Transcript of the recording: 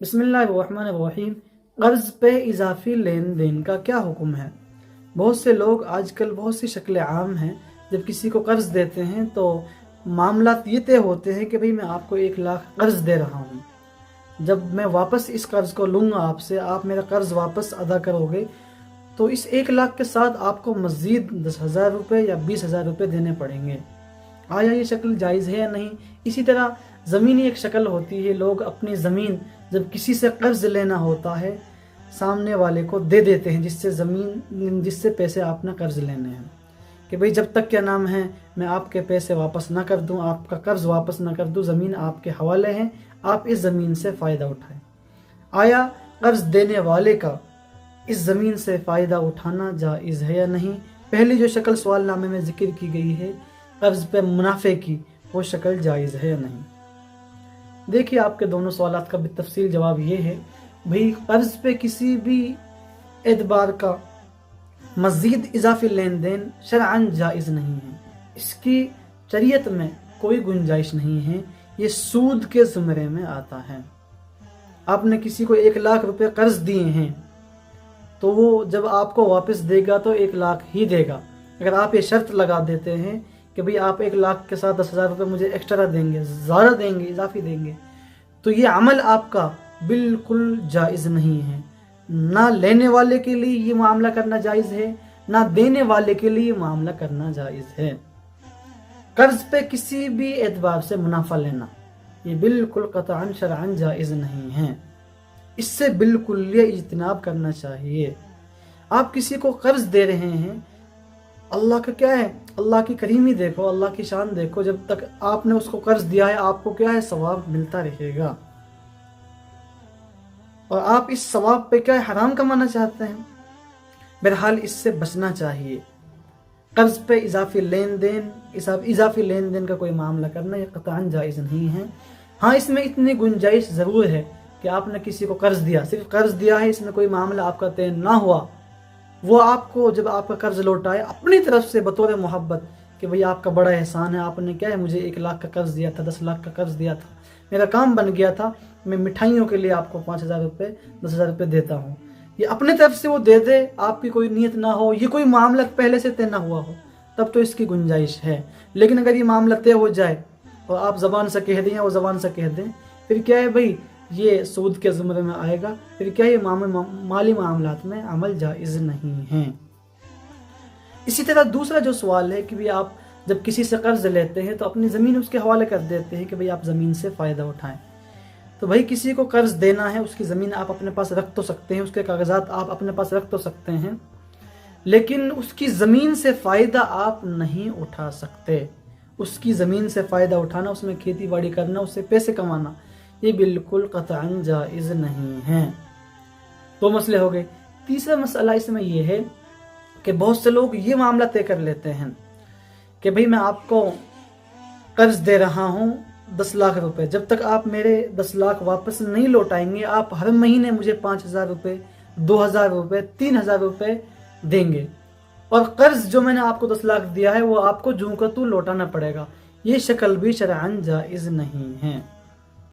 बिस्मिल्लाहिर्रहमानिर्रहीम। कर्ज़ पे इजाफ़ी लेन देन का क्या हुक्म है। बहुत से लोग आजकल बहुत सी शक्लें आम हैं, जब किसी को कर्ज़ देते हैं तो मामला ये तय होते हैं कि भाई मैं आपको 1 लाख कर्ज़ दे रहा हूँ, जब मैं वापस इस कर्ज़ को लूँगा आपसे, आप मेरा कर्ज़ वापस अदा करोगे तो इस 1 लाख के साथ आपको मज़ीद 10,000 रुपये या 20,000 रुपये देने पड़ेंगे। आया ये शक्ल जायज़ है या नहीं। इसी तरह ज़मीनी एक शक्ल होती है, लोग अपनी ज़मीन जब किसी से कर्ज़ लेना होता है सामने वाले को दे देते हैं, जिससे पैसे आपने कर्ज़ लेने हैं, कि भाई जब तक क्या नाम है मैं आपके पैसे वापस ना कर दूं, आपका कर्ज़ वापस ना कर दूं, ज़मीन आपके हवाले है, आप इस ज़मीन से फ़ायदा उठाएं। आया कर्ज़ देने वाले का इस ज़मीन से फ़ायदा उठाना जायज़ है या नहीं। पहली जो शक्ल सवालनामे में ज़िक्र की गई है कर्ज़ पे मुनाफे की, वो शक्ल जायज़ है या नहीं। देखिए, आपके दोनों सवालात का बितफ़सील जवाब ये है, भाई कर्ज़ पे किसी भी एतबार का मज़ीद इजाफ़ी लेन देन शरअन जायज़ नहीं है। इसकी शरीयत में कोई गुंजाइश नहीं है, ये सूद के ज़ुमरे में आता है। आपने किसी को 1 लाख रुपए कर्ज़ दिए हैं तो वो जब आपको वापस देगा तो 1 लाख ही देगा। अगर आप ये शर्त लगा देते हैं कि भाई आप 1 लाख के साथ 10,000 रुपये मुझे एक्स्ट्रा देंगे, ज़्यादा देंगे, इजाफी देंगे, तो ये अमल आपका बिल्कुल जायज़ नहीं है। ना लेने वाले के लिए ये मामला करना जायज़ है, ना देने वाले के लिए ये मामला करना जायज़ है। कर्ज़ पे किसी भी एतबार से मुनाफा लेना ये बिल्कुल क़तअन शरअन जायज़ नहीं है। इससे बिल्कुल ये इज्तिनाब करना चाहिए। आप किसी को कर्ज़ दे रहे हैं, अल्लाह का क्या है, अल्लाह की करीमी देखो, अल्लाह की शान देखो, जब तक आपने उसको कर्ज़ दिया है आपको क्या है, सवाब मिलता रहेगा। और आप इस सवाब पे क्या है, हराम कमाना चाहते हैं। बहरहाल इससे बचना चाहिए। कर्ज़ पे इजाफ़ी लेन देन का कोई मामला करना ये क़तअन जायज़ नहीं है। हाँ, इसमें इतनी गुंजाइश ज़रूर है कि आपने किसी को कर्ज़ दिया, सिर्फ कर्ज़ दिया है, इसमें कोई मामला आपका तय ना हुआ, वो आपको जब आपका कर्ज़ लौटाए अपनी तरफ से बतौर मोहब्बत कि भाई आपका बड़ा एहसान है, आपने क्या है मुझे 1 लाख का कर्ज़ दिया था, 10 लाख का कर्ज़ दिया था, मेरा काम बन गया था, मैं मिठाइयों के लिए आपको 5,000 रुपये 10,000 रुपये देता हूँ, ये अपनी तरफ से वो दे दे, आपकी कोई नीयत ना हो, ये कोई मामला पहले से तय ना हुआ हो, तब तो इसकी गुंजाइश है। लेकिन अगर ये मामला तय हो जाए और आप ज़बान से कह दें या वो ज़बान से कह दें, फिर क्या है भाई, ये सूद के ज़ुमरे में आएगा, फिर क्या ये माली मामलात में अमल जायज़ नहीं है। इसी तरह दूसरा जो सवाल है कि भाई आप जब किसी से कर्ज़ लेते हैं तो अपनी ज़मीन उसके हवाले कर देते हैं कि भाई आप ज़मीन से फ़ायदा उठाएं। तो भाई किसी को कर्ज़ देना है, उसकी ज़मीन आप अपने पास रख तो सकते हैं, उसके कागज़ात आप अपने पास रख तो सकते हैं, लेकिन उसकी ज़मीन से फ़ायदा आप नहीं उठा सकते। उसकी ज़मीन से फ़ायदा उठाना, उसमें खेती बाड़ी करना, उससे पैसे कमाना, ये बिल्कुल क़तअन जायज़ नहीं है। दो मसले हो गए। तीसरा मसला इसमें यह है कि बहुत से लोग ये मामला तय कर लेते हैं कि भाई मैं आपको कर्ज़ दे रहा हूँ 10 लाख रुपए, जब तक आप मेरे 10 लाख वापस नहीं लौटाएंगे आप हर महीने मुझे 5,000 रुपये, 2,000 रुपये, 3,000 रुपये देंगे, और कर्ज़ जो मैंने आपको 10 लाख दिया है वो आपको जूं का तू लौटाना पड़ेगा। ये शक्ल भी शरअन जायज़ नहीं है।